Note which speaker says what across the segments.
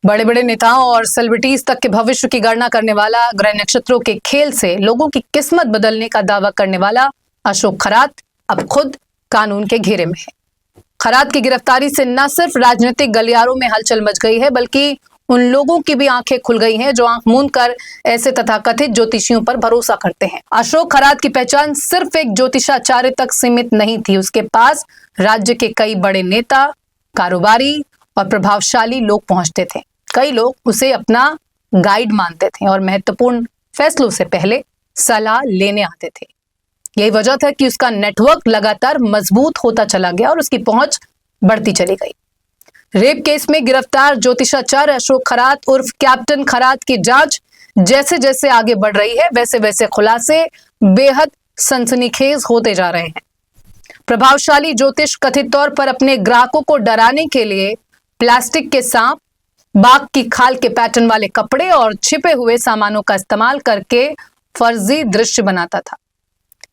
Speaker 1: बड़े बड़े नेताओं और सेलिब्रिटीज तक के भविष्य की गणना करने वाला, ग्रह नक्षत्रों के खेल से लोगों की किस्मत बदलने का दावा करने वाला अशोक खरात अब खुद कानून के घेरे में है। खरात की गिरफ्तारी से न सिर्फ राजनीतिक गलियारों में हलचल मच गई है, बल्कि उन लोगों की भी आंखें खुल गई हैं जो आंख मूंद कर ऐसे तथाकथित ज्योतिषियों पर भरोसा करते हैं। अशोक खरात की पहचान सिर्फ एक ज्योतिषाचार्य तक सीमित नहीं थी। उसके पास राज्य के कई बड़े नेता, कारोबारी और प्रभावशाली लोग पहुंचते थे। कई लोग उसे अपना गाइड मानते थे और महत्वपूर्ण फैसलों से पहले सलाह लेने आते थे। यही वजह था कि उसका नेटवर्क लगातार मजबूत होता चला गया और उसकी पहुंच बढ़ती चली गई। रेप केस में गिरफ्तार ज्योतिषाचार्य अशोक खरात उर्फ कैप्टन खरात की जांच जैसे जैसे आगे बढ़ रही है, वैसे वैसे खुलासे बेहद सनसनीखेज होते जा रहे हैं। प्रभावशाली ज्योतिष कथित तौर पर अपने ग्राहकों को डराने के लिए प्लास्टिक के सांप, बाघ की खाल के पैटर्न वाले कपड़े और छिपे हुए सामानों का इस्तेमाल करके फर्जी दृश्य बनाता था।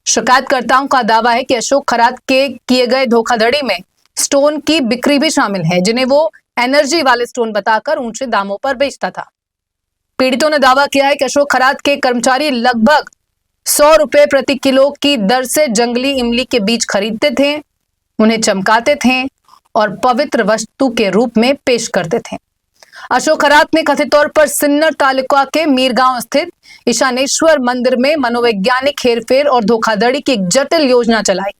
Speaker 1: शिकायतकर्ताओं का दावा है कि अशोक खरात के किए गए धोखाधड़ी में स्टोन की बिक्री भी शामिल है, जिन्हें वो एनर्जी वाले स्टोन बताकर ऊंचे दामों पर बेचता था। पीड़ितों ने दावा किया है कि अशोक खरात के कर्मचारी लगभग 100 रुपए प्रति किलो की दर से जंगली इमली के बीज खरीदते थे, उन्हें चमकाते थे और पवित्र वस्तु के रूप में पेश करते थे। अशोक खरात ने कथित तौर पर सिन्नर तालुका के मीरगांव स्थित ईशानेश्वर मंदिर में मनोवैज्ञानिक हेरफेर और धोखाधड़ी की एक जटिल योजना चलाई।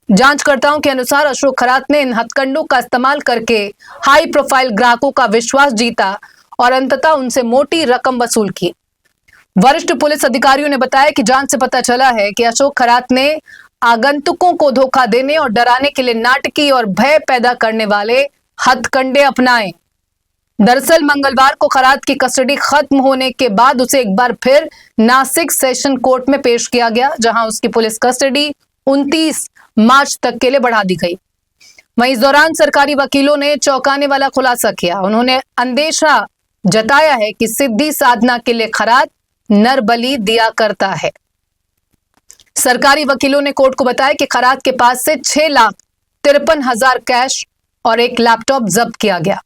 Speaker 1: जांचकर्ताओं के अनुसार अशोक खरात ने इन हथकंडों का इस्तेमाल करके हाई प्रोफाइल ग्राहकों का विश्वास जीता और अंततः उनसे मोटी रकम वसूल की। वरिष्ठ पुलिस अधिकारियों ने बताया कि जांच से पता चला है कि अशोक खरात ने आगंतुकों को धोखा देने और डराने के लिए नाटकीय और भय पैदा करने वाले हथकंडे अपनाए। दरअसल मंगलवार को खरात की कस्टडी खत्म होने के बाद उसे एक बार फिर नासिक सेशन कोर्ट में पेश किया गया, जहां उसकी पुलिस कस्टडी 29 मार्च तक के लिए बढ़ा दी गई। वहीं इस दौरान सरकारी वकीलों ने चौंकाने वाला खुलासा किया। उन्होंने अंदेशा जताया है कि सिद्धि साधना के लिए खरात नर बलि दिया करता है। सरकारी वकीलों ने कोर्ट को बताया कि खरात के पास से 6,53,000 कैश और एक लैपटॉप जब्त किया गया।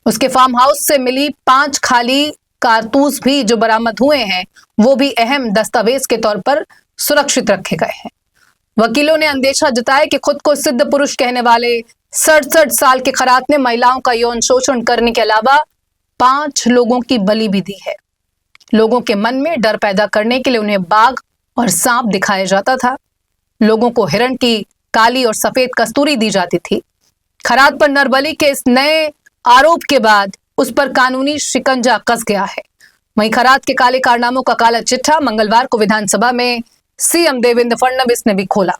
Speaker 1: उसके फार्म हाउस से मिली 5 खाली कारतूस भी जो बरामद हुए हैं, वो भी अहम दस्तावेज के तौर पर सुरक्षित रखे गए हैं। वकीलों ने अंदेशा जताया कि खुद को सिद्ध पुरुष कहने वाले 67 साल के खरात ने महिलाओं का यौन शोषण करने के अलावा 5 लोगों की बलि भी दी है। लोगों के मन में डर पैदा करने के लिए उन्हें बाघ और सांप दिखाया जाता था। लोगों को हिरण की काली और सफेद कस्तूरी दी जाती थी। खरात पर नरबली के इस नए आरोप के बाद उस पर कानूनी शिकंजा कस गया है। वहीं खरात के काले कारनामों का काला चिट्ठा मंगलवार को विधानसभा में सीएम देवेंद्र फडणवीस ने भी खोला।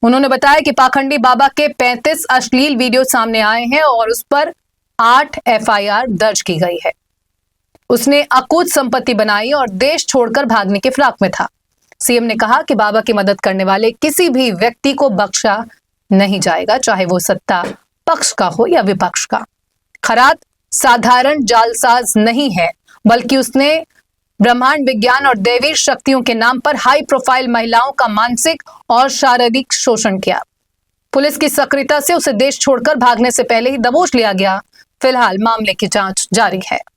Speaker 1: उन्होंने बताया कि पाखंडी बाबा के 35 अश्लील वीडियो सामने आए हैं और उस पर 8 एफआईआर दर्ज की गई है। उसने अकूत संपत्ति बनाई और देश छोड़कर भागने की फिराक में था। सीएम ने कहा कि बाबा की मदद करने वाले किसी भी व्यक्ति को बख्शा नहीं जाएगा, चाहे वो सत्ता पक्ष का हो या विपक्ष का। खरात साधारण जालसाज नहीं है, बल्कि उसने ब्रह्मांड विज्ञान और दैवी शक्तियों के नाम पर हाई प्रोफाइल महिलाओं का मानसिक और शारीरिक शोषण किया। पुलिस की सक्रियता से उसे देश छोड़कर भागने से पहले ही दबोच लिया गया। फिलहाल मामले की जांच जारी है।